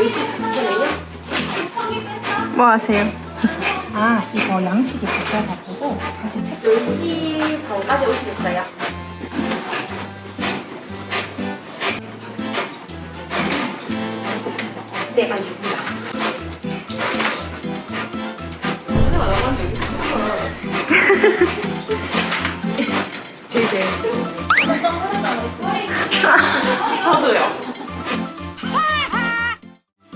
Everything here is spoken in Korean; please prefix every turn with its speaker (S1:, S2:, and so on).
S1: 10시 40분에요?
S2: 뭐 하세요?
S3: 아, 이거 양식이 바뀌어가지고 다시 체크.
S1: 10시 반까지 오시겠어요? 네, 알겠습니다.
S2: 제일.
S1: 저도요.